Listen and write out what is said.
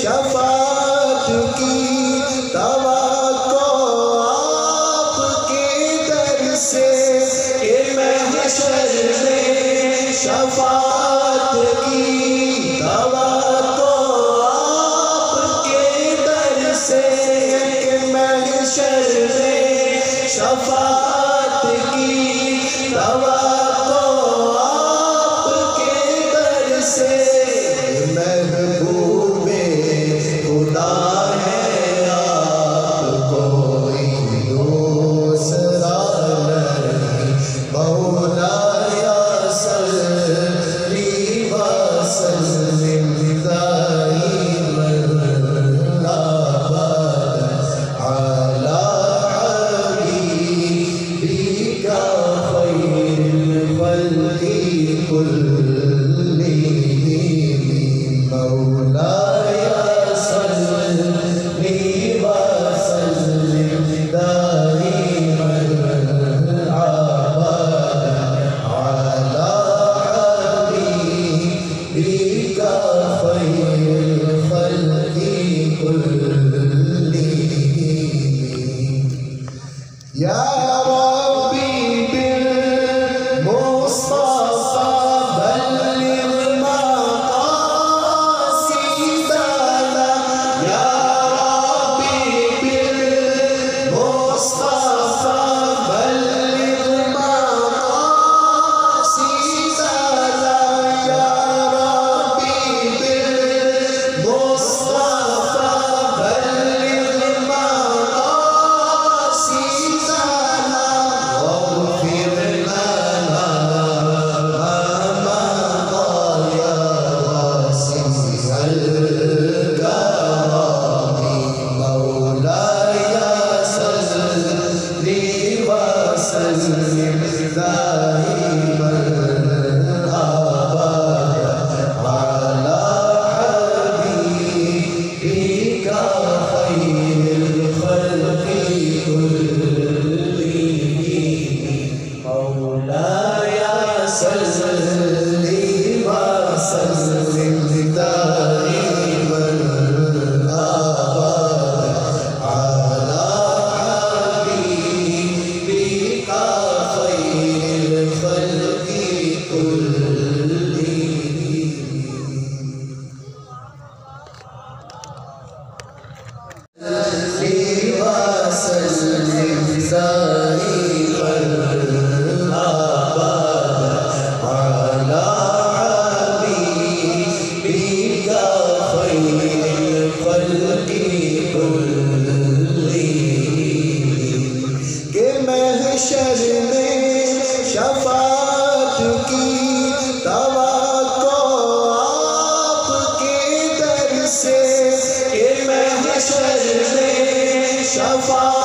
शफाअत की तवक्को आपके दर से, कि महशर में शफाअत की तवक्को आपके दर से, कि महशर में शफाअत की तवक्को आपके दर से। महबूबे खुदा है आप कोई दूसरा नहीं, मौला या सल्ली व सल्लिम दाइमन अबदन अला हबीबिका खैरिल खल्क़ि कुल्लिहिम, मौला या सल्ली व सल्लिम दाइमन अबदन अला हबीबिका खैरिल खल्क़ि कुल्लिहिम। या रब्बी बिल मुस्तफा बल्लिग मक़ासिदना, या रब्बी बिल मुस्तफा बल्लिग मक़ासिदना, या रब्बी बिल मुस्तफा बल्लिग मक़ासिदना, वग़फ़िर लना मा मदा या वासिअल करमी, मौला या सल्ली व सल्लिम दाइमन अबदन अला हबीबिका खैरिल खल्क़ि कुल्लिहिम, मौला या सल्ली व सल्लिम दाइमन अबदन अला हबीबिका खैरिल खल्क़ि के महशर में शफाअत की तवक्को आपके दर से, के महशर में शफाअत